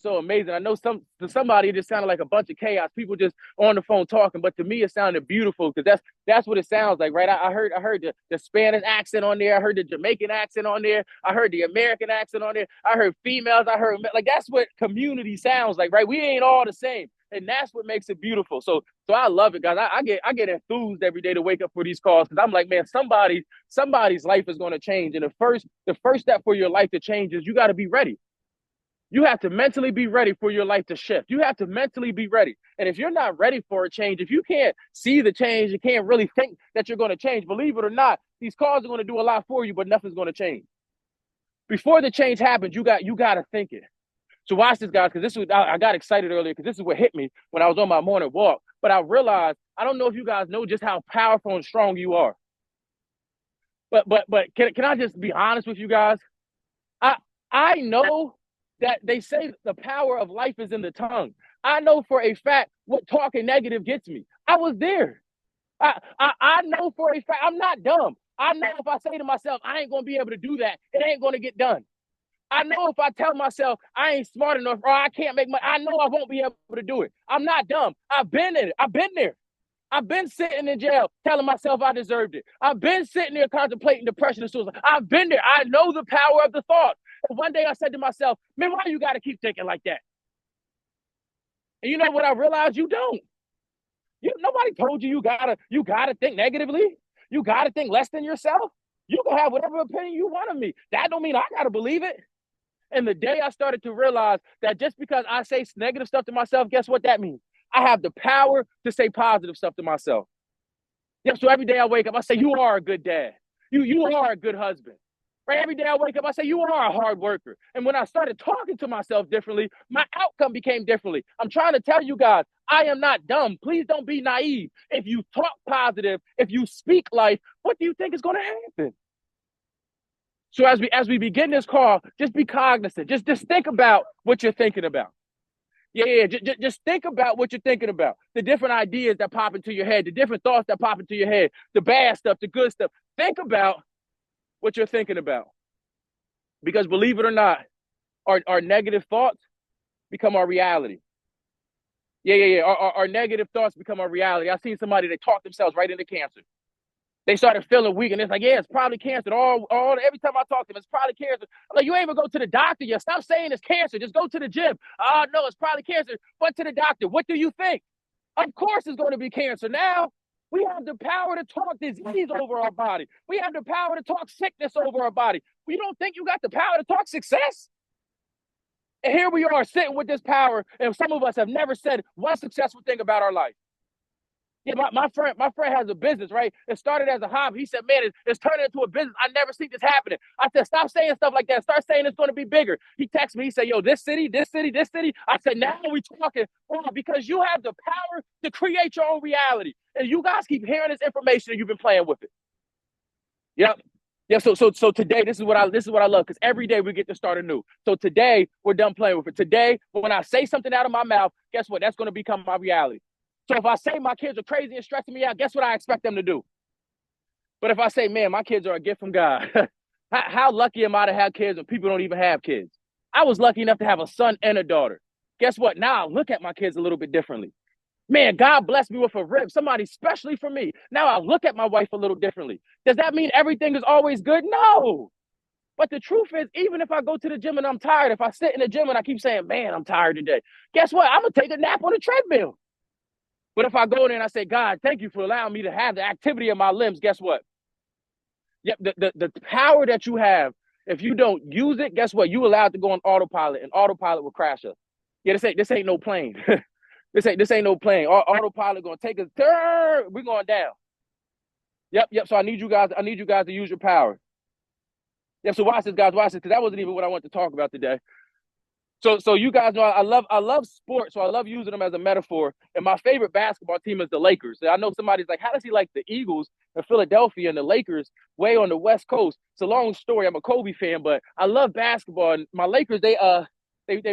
so amazing. I know to somebody it just sounded like a bunch of chaos. People just on the phone talking, but to me it sounded beautiful because that's what it sounds like, right? I heard the Spanish accent on there. I heard the Jamaican accent on there. I heard the American accent on there. I heard females. I heard like that's what community sounds like, right? We ain't all the same, and that's what makes it beautiful. So I love it, guys. I get enthused every day to wake up for these calls because I'm like, man, somebody's life is going to change, and the first step for your life to change is you got to be ready. You have to mentally be ready for your life to shift. You have to mentally be ready. And if you're not ready for a change, if you can't see the change, you can't really think that you're going to change, believe it or not, these calls are going to do a lot for you, but nothing's going to change. Before the change happens, you got to think it. So watch this, guys, because I got excited earlier because this is what hit me when I was on my morning walk. But I realized, I don't know if you guys know just how powerful and strong you are. But can I just be honest with you guys? I know that they say the power of life is in the tongue. I know for a fact what talking negative gets me. I was there. I know for a fact, I'm not dumb. I know if I say to myself, I ain't going to be able to do that, it ain't going to get done. I know if I tell myself I ain't smart enough or I can't make money, I know I won't be able to do it. I'm not dumb. I've been in it. I've been there. I've been sitting in jail telling myself I deserved it. I've been sitting there contemplating depression and suicide. I've been there. I know the power of the thought. And one day I said to myself, man, why you got to keep thinking like that? And you know what I realized? You don't. Nobody told you gotta think negatively. You gotta think less than yourself. You can have whatever opinion you want of me. That don't mean I gotta believe it. And the day I started to realize that just because I say negative stuff to myself, guess what that means? I have the power to say positive stuff to myself. Yeah, so every day I wake up, I say, you are a good dad. You are a good husband. Right? Every day I wake up, I say, you are a hard worker. And when I started talking to myself differently, my outcome became differently. I'm trying to tell you guys, I am not dumb. Please don't be naive. If you talk positive, if you speak life, what do you think is going to happen? So as we begin this call, just be cognizant. Just think about what you're thinking about. Yeah. Just think about what you're thinking about. The different ideas that pop into your head, the different thoughts that pop into your head, the bad stuff, the good stuff. Think about what you're thinking about. Because believe it or not, our negative thoughts become our reality. Yeah. Our negative thoughts become our reality. I've seen somebody that talked themselves right into cancer. They started feeling weak, and it's like, yeah, it's probably cancer. Every time I talk to them, it's probably cancer. I'm like, you ain't even go to the doctor yet. Stop saying it's cancer. Just go to the gym. Oh, no, it's probably cancer. But to the doctor, what do you think? Of course it's going to be cancer. Now, we have the power to talk disease over our body. We have the power to talk sickness over our body. We don't think you got the power to talk success? And here we are sitting with this power, and some of us have never said one successful thing about our life. Yeah, my friend has a business, right? It started as a hobby. He said, man, it's turning into a business. I never see this happening. I said, stop saying stuff like that. Start saying it's going to be bigger. He texted me. He said, yo, this city. I said, now we talking. Because you have the power to create your own reality. And you guys keep hearing this information and you've been playing with it. Yep. Yeah, so today, this is what I love, because every day we get to start anew. So today, we're done playing with it. Today, when I say something out of my mouth, guess what? That's going to become my reality. So if I say my kids are crazy and stressing me out, guess what I expect them to do? But if I say, man, my kids are a gift from God, how lucky am I to have kids when people don't even have kids? I was lucky enough to have a son and a daughter. Guess what? Now I look at my kids a little bit differently. Man, God blessed me with a rib, somebody specially for me. Now I look at my wife a little differently. Does that mean everything is always good? No. But the truth is, even if I go to the gym and I'm tired, if I sit in the gym and I keep saying, man, I'm tired today, guess what? I'm going to take a nap on the treadmill. But if I go there and I say, God, thank you for allowing me to have the activity of my limbs, guess what? Yep, the power that you have, if you don't use it, guess what? You allow it to go on autopilot, and autopilot will crash us. Yeah, this ain't no plane. This ain't no plane. Autopilot gonna take us. We're going down. Yep. So I need you guys to use your power. Yep. So watch this, guys. Watch this, because that wasn't even what I wanted to talk about today. So you guys know I love sports, so I love using them as a metaphor. And my favorite basketball team is the Lakers. I know somebody's like, how does he like the Eagles in Philadelphia and the Lakers way on the West Coast? It's a long story. I'm a Kobe fan, but I love basketball. And my Lakers, they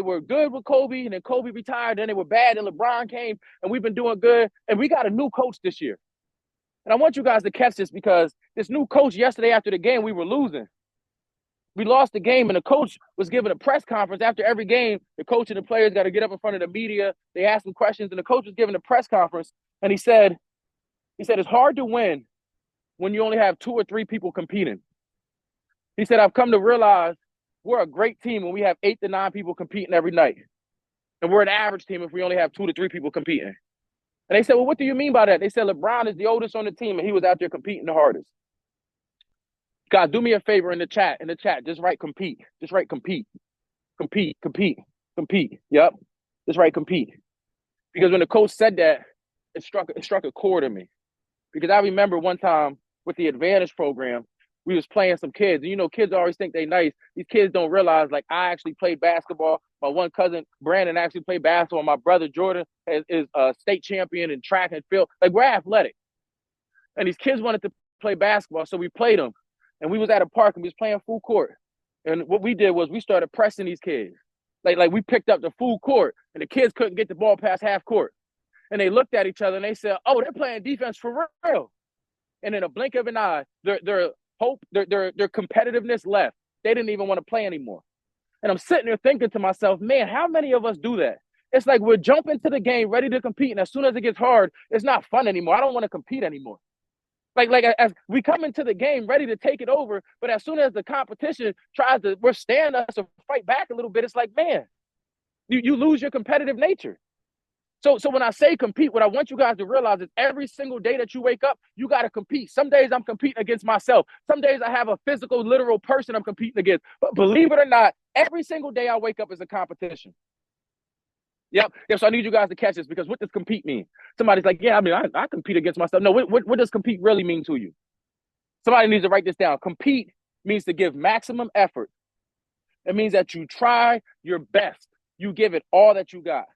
were good with Kobe, and then Kobe retired. Then they were bad, and LeBron came, and we've been doing good. And we got a new coach this year. And I want you guys to catch this, because this new coach, yesterday after the game, we were losing. We lost the game, and the coach was giving a press conference after every game. The coach and the players got to get up in front of the media. They asked him questions, and the coach was giving a press conference, and he said, it's hard to win when you only have 2 or 3 people competing. He said, I've come to realize we're a great team when we have 8 to 9 people competing every night. And we're an average team if we only have 2 to 3 people competing. And they said, well, what do you mean by that? They said, LeBron is the oldest on the team, and he was out there competing the hardest. Guys, do me a favor in the chat. Just write compete. Just write compete. Compete. Yep. Just write compete. Because when the coach said that, it struck a chord in me. Because I remember one time with the Advantage program, we was playing some kids. And, you know, kids always think they nice. These kids don't realize, like, I actually played basketball. My one cousin, Brandon, actually played basketball. My brother, Jordan, is a state champion in track and field. Like, we're athletic. And these kids wanted to play basketball, so we played them. And we was at a park, and we was playing full court. And what we did was we started pressing these kids. Like we picked up the full court, and the kids couldn't get the ball past half court. And they looked at each other, and they said, oh, they're playing defense for real. And in a blink of an eye, their competitiveness left. They didn't even want to play anymore. And I'm sitting there thinking to myself, man, how many of us do that? It's like we're jumping to the game, ready to compete, and as soon as it gets hard, it's not fun anymore. I don't want to compete anymore. Like as we come into the game ready to take it over, but as soon as the competition tries to withstand us or fight back a little bit, it's like, man, you lose your competitive nature. So when I say compete, what I want you guys to realize is every single day that you wake up, you got to compete. Some days I'm competing against myself. Some days I have a physical, literal person I'm competing against. But believe it or not, every single day I wake up is a competition. Yep. So I need you guys to catch this, because what does compete mean? Somebody's like, yeah, I mean, I compete against myself. No, what does compete really mean to you? Somebody needs to write this down. Compete means to give maximum effort. It means that you try your best. You give it all that you got.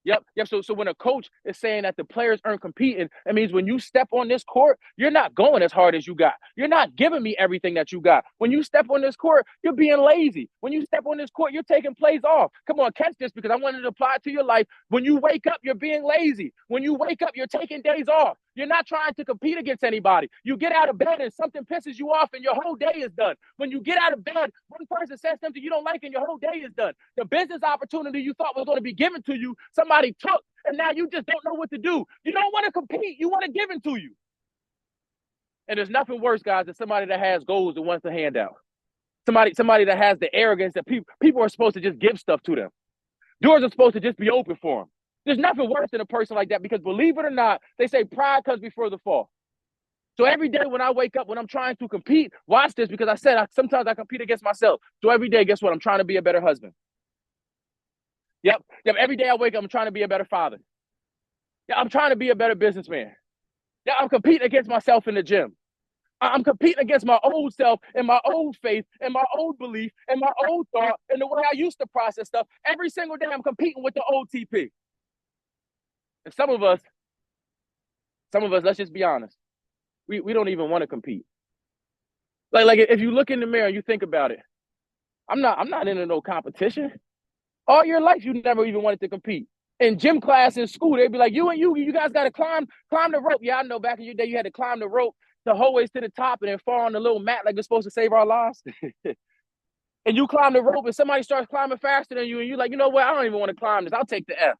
Yep. So when a coach is saying that the players aren't competing, it means when you step on this court, you're not going as hard as you got. You're not giving me everything that you got. When you step on this court, you're being lazy. When you step on this court, you're taking plays off. Come on, catch this, because I wanted to apply it to your life. When you wake up, you're being lazy. When you wake up, you're taking days off. You're not trying to compete against anybody. You get out of bed and something pisses you off and your whole day is done. When you get out of bed, one person says something you don't like and your whole day is done. The business opportunity you thought was going to be given to you, somebody took, and now you just don't know what to do. You don't want to compete. You want it given to you. And there's nothing worse, guys, than somebody that has goals and wants to hand out. Somebody that has the arrogance that people are supposed to just give stuff to them. Doors are supposed to just be open for them. There's nothing worse than a person like that, because believe it or not, they say pride comes before the fall. So every day when I wake up, when I'm trying to compete, watch this, because I said sometimes I compete against myself. So every day, guess what? I'm trying to be a better husband. Yep. Every day I wake up, I'm trying to be a better father. Yeah, I'm trying to be a better businessman. Yeah, I'm competing against myself in the gym. I'm competing against my old self and my old faith and my old belief and my old thought and the way I used to process stuff. Every single day I'm competing with the old TP. And some of us, let's just be honest, we don't even want to compete. Like if you look in the mirror and you think about it, I'm not into no competition. All your life you never even wanted to compete. In gym class in school, they'd be like, you guys got to climb the rope. Yeah, I know back in your day you had to climb the rope the whole way to the top and then fall on the little mat like it's supposed to save our lives. And you climb the rope and somebody starts climbing faster than you and you're like, you know what, I don't even want to climb this. I'll take the F.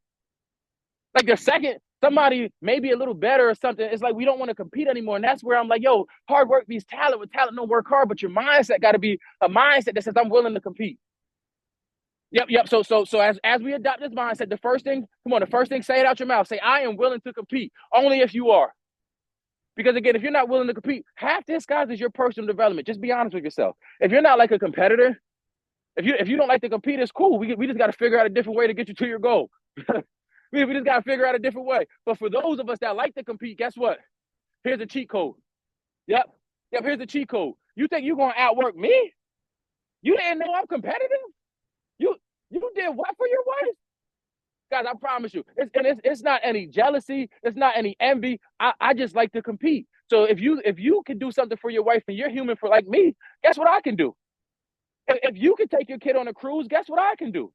Like the second somebody maybe a little better or something, it's like we don't want to compete anymore. And that's where I'm like, yo, hard work beats talent. With talent, don't work hard. But your mindset got to be a mindset that says I'm willing to compete. Yep. So as we adopt this mindset, the first thing, say it out your mouth. Say, I am willing to compete. Only if you are. Because again, if you're not willing to compete, half this, guys, is your personal development. Just be honest with yourself. If you're not like a competitor, if you don't like to compete, it's cool. We just got to figure out a different way to get you to your goal. We just got to figure out a different way. But for those of us that like to compete, guess what? Here's a cheat code. Yep, here's the cheat code. You think you're going to outwork me? You didn't know I'm competitive? You did what for your wife? Guys, I promise you, it's not any jealousy. It's not any envy. I just like to compete. So if you can do something for your wife and you're human for like me, guess what I can do? If you can take your kid on a cruise, guess what I can do?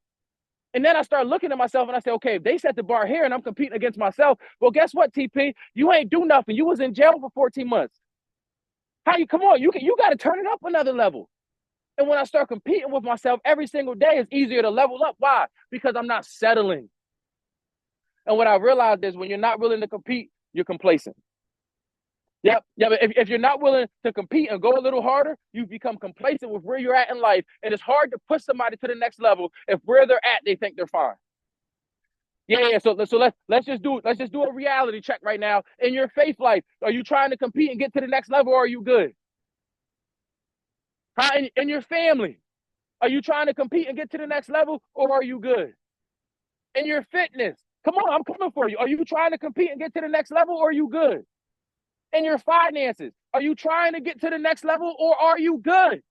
And then I start looking at myself and I say, okay, if they set the bar here and I'm competing against myself, well, guess what, TP? You ain't do nothing. You was in jail for 14 months. Come on, you got to turn it up another level. And when I start competing with myself every single day, it's easier to level up. Why? Because I'm not settling. And what I realized is when you're not willing to compete, you're complacent. Yep. Yeah. But if you're not willing to compete and go a little harder, you become complacent with where you're at in life. And it's hard to push somebody to the next level if where they're at, they think they're fine. Yeah. So let's just do a reality check right now. In your faith life, are you trying to compete and get to the next level, or are you good? In your family, are you trying to compete and get to the next level, or are you good? In your fitness, come on, I'm coming for you. Are you trying to compete and get to the next level, or are you good? In your finances, are you trying to get to the next level, or are you good?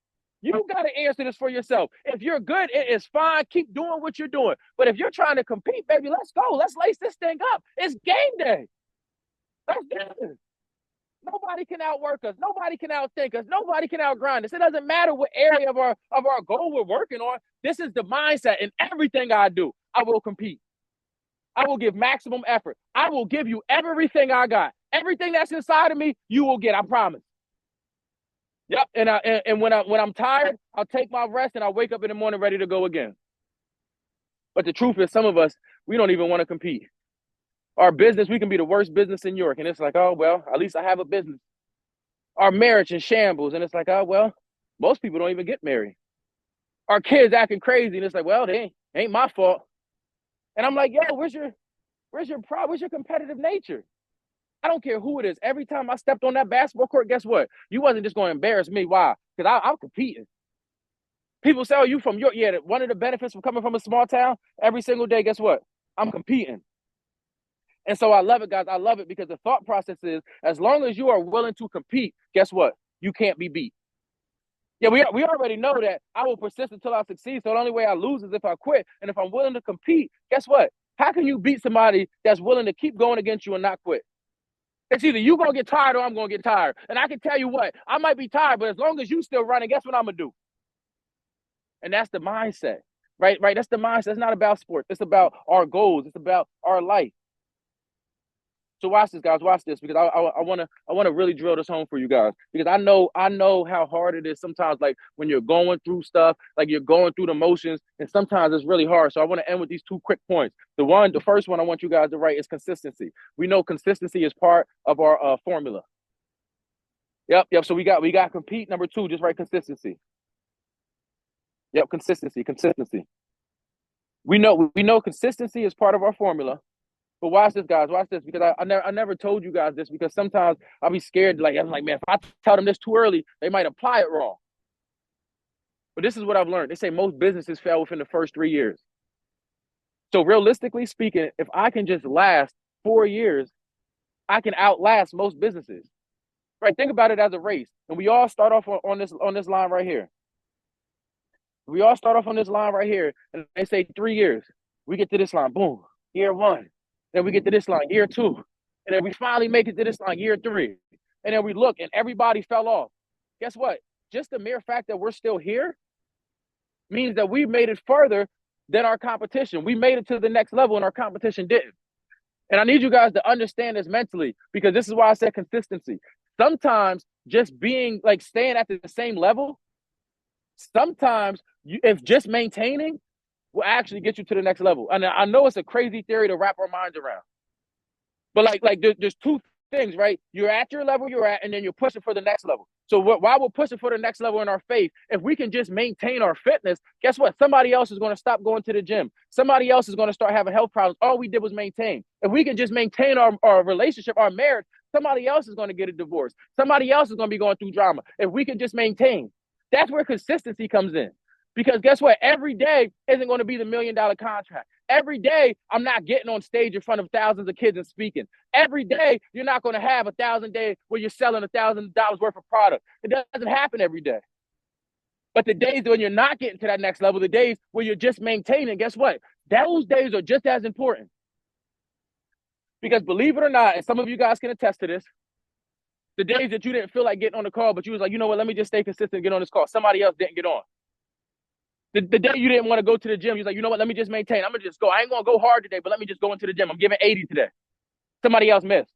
You got to answer this for yourself. If you're good, it is fine. Keep doing what you're doing. But if you're trying to compete, baby, let's go. Let's lace this thing up. It's game day. Let's do it. Nobody can outwork us. Nobody can outthink us. Nobody can outgrind us. It doesn't matter what area of our goal we're working on. This is the mindset. In everything I do, I will compete. I will give maximum effort. I will give you everything I got. Everything that's inside of me, you will get. I promise. Yep. And when I'm tired, I'll take my rest and I'll wake up in the morning ready to go again. But the truth is, some of us, we don't even want to compete. Our business, we can be the worst business in York, and it's like, oh well, at least I have a business. Our marriage in shambles, and it's like, oh well, most people don't even get married. Our kids acting crazy, and it's like, well, they ain't my fault. And I'm like, yeah, where's your pride? Where's your competitive nature? I don't care who it is. Every time I stepped on that basketball court, guess what? You wasn't just going to embarrass me. Why? Because I'm competing. People say, oh, you from York. Yeah, one of the benefits of coming from a small town, every single day, guess what? I'm competing. And so I love it, guys. I love it because the thought process is, as long as you are willing to compete, guess what? You can't be beat. Yeah, we already know that I will persist until I succeed. So the only way I lose is if I quit. And if I'm willing to compete, guess what? How can you beat somebody that's willing to keep going against you and not quit? It's either you going to get tired or I'm going to get tired. And I can tell you what, I might be tired, but as long as you still running, guess what I'm going to do? And that's the mindset, right? That's the mindset. It's not about sports. It's about our goals. It's about our life. So watch this, guys. Watch this, because I want to really drill this home for you guys, because I know how hard it is sometimes. Like when you're going through stuff, like you're going through the motions, and sometimes it's really hard. So I want to end with these 2 quick points. The first one I want you guys to write is consistency. We know consistency is part of our formula. Yep. So we got compete. Number 2, just write consistency. Yep, consistency. We know consistency is part of our formula. But watch this, guys. Watch this, because I never told you guys this, because sometimes I'll be scared. I'm like, man, if I tell them this too early, they might apply it wrong. But this is what I've learned. They say most businesses fail within the first 3 years. So realistically speaking, if I can just last 4 years, I can outlast most businesses. Right? Think about it as a race, and we all start off on this line right here. We all start off on this line right here, and they say 3 years. We get to this line, boom, year 1. Then we get to this line, year 2. And then we finally make it to this line, year 3. And then we look and everybody fell off. Guess what? Just the mere fact that we're still here means that we made it further than our competition. We made it to the next level and our competition didn't. And I need you guys to understand this mentally, because this is why I said consistency. Sometimes just being like staying at the same level, sometimes if just maintaining will actually get you to the next level. And I know it's a crazy theory to wrap our minds around, but there's 2 things, right? You're at your level you're at, and then you're pushing for the next level. So while we're pushing for the next level in our faith, if we can just maintain our fitness, guess what? Somebody else is going to stop going to the gym. Somebody else is going to start having health problems. All we did was maintain. If we can just maintain our relationship, our marriage, somebody else is going to get a divorce. Somebody else is going to be going through drama. If we can just maintain, that's where consistency comes in. Because guess what? Every day isn't going to be the $1 million contract. Every day, I'm not getting on stage in front of thousands of kids and speaking. Every day, you're not going to have 1,000 days where you're selling $1,000 worth of product. It doesn't happen every day. But the days when you're not getting to that next level, the days where you're just maintaining, guess what? Those days are just as important. Because believe it or not, and some of you guys can attest to this, the days that you didn't feel like getting on the call, but you was like, you know what, let me just stay consistent and get on this call. Somebody else didn't get on. The day you didn't want to go to the gym, you're like, you know what, let me just maintain. I'm going to just go. I ain't going to go hard today, but let me just go into the gym. I'm giving 80 today. Somebody else missed.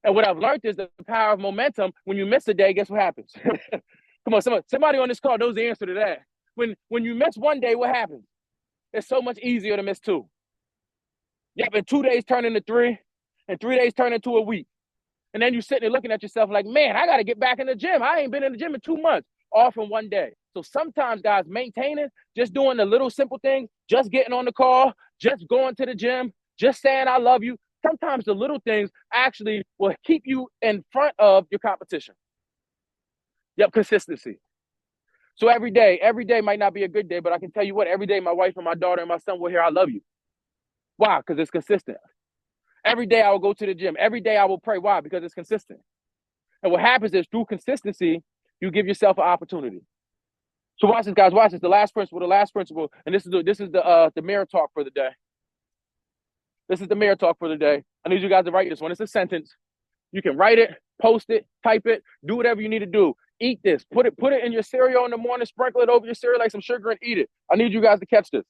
And what I've learned is the power of momentum. When you miss a day, guess what happens? Come on, somebody on this call knows the answer to that. When you miss one day, what happens? It's so much easier to miss two. Yep, and 2 days turn into three, and 3 days turn into a week. And then you're sitting there looking at yourself like, man, I got to get back in the gym. I ain't been in the gym in 2 months, all from one day. So sometimes, guys, maintaining, just doing the little simple things, just getting on the call, just going to the gym, just saying I love you. Sometimes the little things actually will keep you in front of your competition. Yep, consistency. So every day might not be a good day, but I can tell you what, every day my wife and my daughter and my son will hear I love you. Why? Because it's consistent. Every day I will go to the gym. Every day I will pray. Why? Because it's consistent. And what happens is through consistency, you give yourself an opportunity. So watch this, guys. Watch this. The last principle, and this is the mirror talk for the day. This is the mirror talk for the day. I need you guys to write this one. It's a sentence. You can write it, post it, type it, do whatever you need to do. Eat this. Put it in your cereal in the morning, sprinkle it over your cereal like some sugar and eat it. I need you guys to catch this.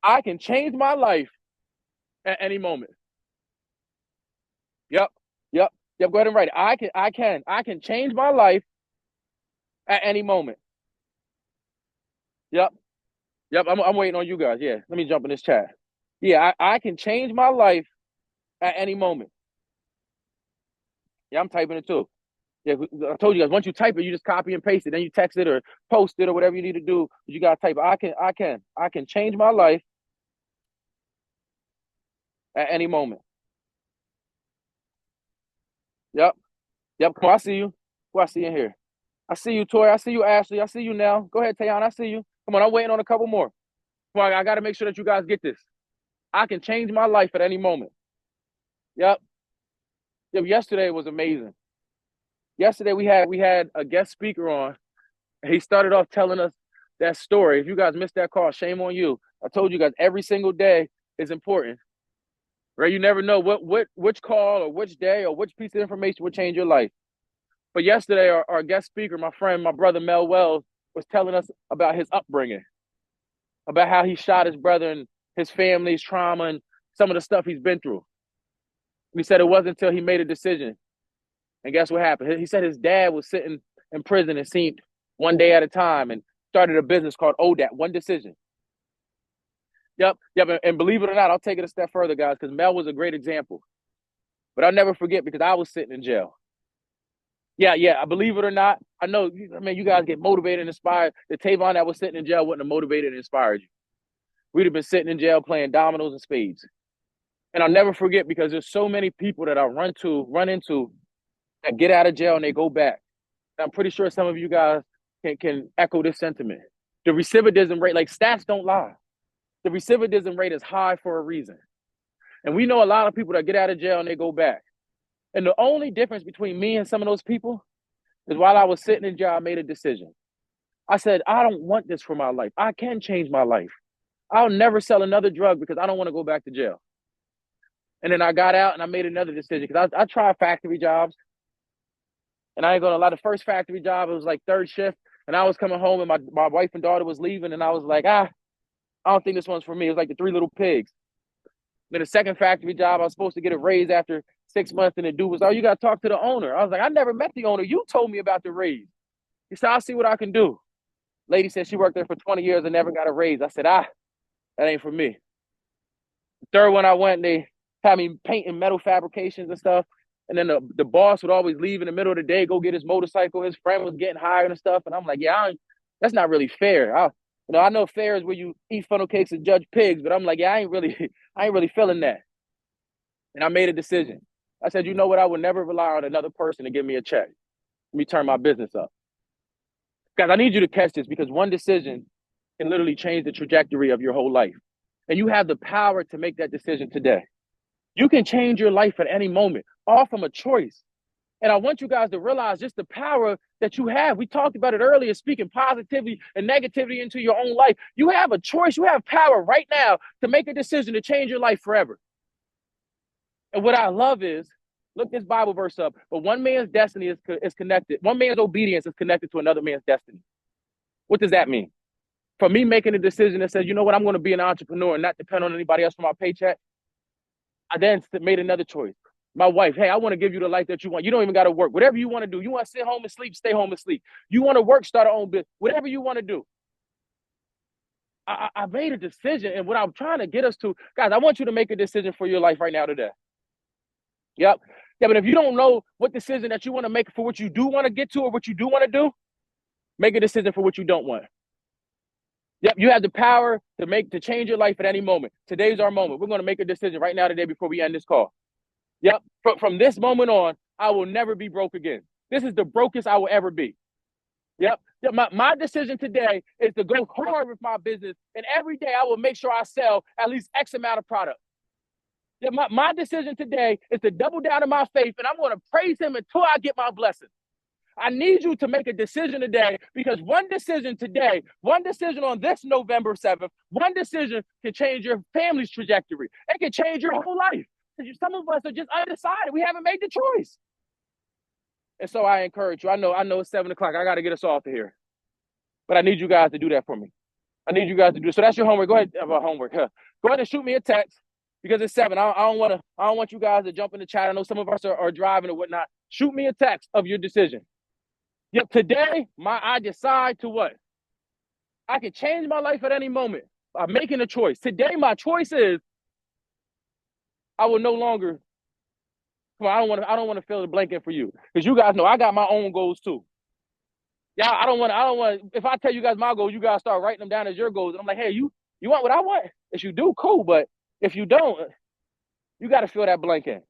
I can change my life at any moment. Yep. Go ahead and write it. I can change my life at any moment. Yep. I'm waiting on you guys. Yeah. Let me jump in this chat. Yeah, I can change my life at any moment. Yeah, I'm typing it too. Yeah, I told you guys, once you type it, you just copy and paste it. Then you text it or post it or whatever you need to do. You got to type it. I can change my life at any moment. Yep. Come on, I see you. Who I see in here? I see you, Tori. I see you, Ashley. I see you now. Go ahead, Tayon. I see you. Come on, I'm waiting on a couple more. Come on, I got to make sure that you guys get this. I can change my life at any moment. Yep. Yesterday was amazing. Yesterday we had a guest speaker on. He started off telling us that story. If you guys missed that call, shame on you. I told you guys every single day is important. Right? You never know which call or which day or which piece of information will change your life. But yesterday, our guest speaker, my friend, my brother Mel Wells, was telling us about his upbringing, about how he shot his brother and his family's trauma and some of the stuff he's been through. He said it wasn't until he made a decision. And guess what happened? He said his dad was sitting in prison and seen one day at a time and started a business called ODAT, One Decision. Yep. And believe it or not, I'll take it a step further, guys, because Mel was a great example. But I'll never forget because I was sitting in jail. Yeah, I believe it or not. I know, you guys get motivated and inspired. The Tavon that was sitting in jail wouldn't have motivated and inspired you. We'd have been sitting in jail playing dominoes and spades. And I'll never forget because there's so many people that I run into that get out of jail and they go back. And I'm pretty sure some of you guys can echo this sentiment. The recidivism rate, like stats don't lie. The recidivism rate is high for a reason. And we know a lot of people that get out of jail and they go back. And the only difference between me and some of those people is while I was sitting in jail, I made a decision. I said, I don't want this for my life. I can change my life. I'll never sell another drug because I don't want to go back to jail. And then I got out and I made another decision because I tried factory jobs. And I ain't gonna lie, the first factory job, it was like third shift. And I was coming home and my wife and daughter was leaving. And I was like, I don't think this one's for me. It was like the Three Little Pigs. Then the second factory job, I was supposed to get a raise after 6 months. And the dude was, oh, you got to talk to the owner. I was like, I never met the owner. You told me about the raise. He said, I'll see what I can do. Lady said she worked there for 20 years and never got a raise. I said, that ain't for me. The third one I went, they had me painting metal fabrications and stuff. And then the boss would always leave in the middle of the day, go get his motorcycle. His friend was getting hired and stuff. And I'm like, yeah, that's not really fair. I know fair is where you eat funnel cakes and judge pigs, but I'm like, yeah, I ain't really feeling that. And I made a decision. I said, you know what? I would never rely on another person to give me a check. Let me turn my business up. Guys, I need you to catch this because one decision can literally change the trajectory of your whole life. And you have the power to make that decision today. You can change your life at any moment, all from a choice. And I want you guys to realize just the power that you have. We talked about it earlier, speaking positivity and negativity into your own life. You have a choice. You have power right now to make a decision to change your life forever. And what I love is, look this Bible verse up, but one man's destiny is connected. One man's obedience is connected to another man's destiny. What does that mean? For me making a decision that says, you know what, I'm going to be an entrepreneur and not depend on anybody else for my paycheck, I then made another choice. My wife, hey, I want to give you the life that you want. You don't even got to work. Whatever you want to do. You want to sit home and sleep, stay home and sleep. You want to work, start your own business. Whatever you want to do. I made a decision. And what I'm trying to get us to, guys, I want you to make a decision for your life right now today. Yep. Yeah, but if you don't know what decision that you want to make for what you do want to get to or what you do want to do, make a decision for what you don't want. Yep, you have the power to change your life at any moment. Today's our moment. We're going to make a decision right now today before we end this call. Yep, from this moment on, I will never be broke again. This is the brokest I will ever be. Yep, my decision today is to go hard with my business, and every day I will make sure I sell at least X amount of product. Yep, my decision today is to double down on my faith, and I'm going to praise him until I get my blessing. I need you to make a decision today, because one decision today, one decision on this November 7th, one decision can change your family's trajectory. It can change your whole life. Some of us are just undecided. We haven't made the choice. And so I encourage you. I know it's 7 o'clock. I got to get us off of here. But I need you guys to do that for me. I need you guys to do it. So that's your homework. Go ahead. Homework. Go ahead and shoot me a text, because it's 7. I don't want you guys to jump in the chat. I know some of us are driving or whatnot. Shoot me a text of your decision. Yep, today, I decide to what? I can change my life at any moment by making a choice. Today, my choice is I will no longer. Come on, I don't want to fill the blank in for you, because you guys know I got my own goals too. Yeah, I don't want. If I tell you guys my goals, you guys start writing them down as your goals. And I'm like, hey, you want what I want? If you do, cool. But if you don't, you got to fill that blank in.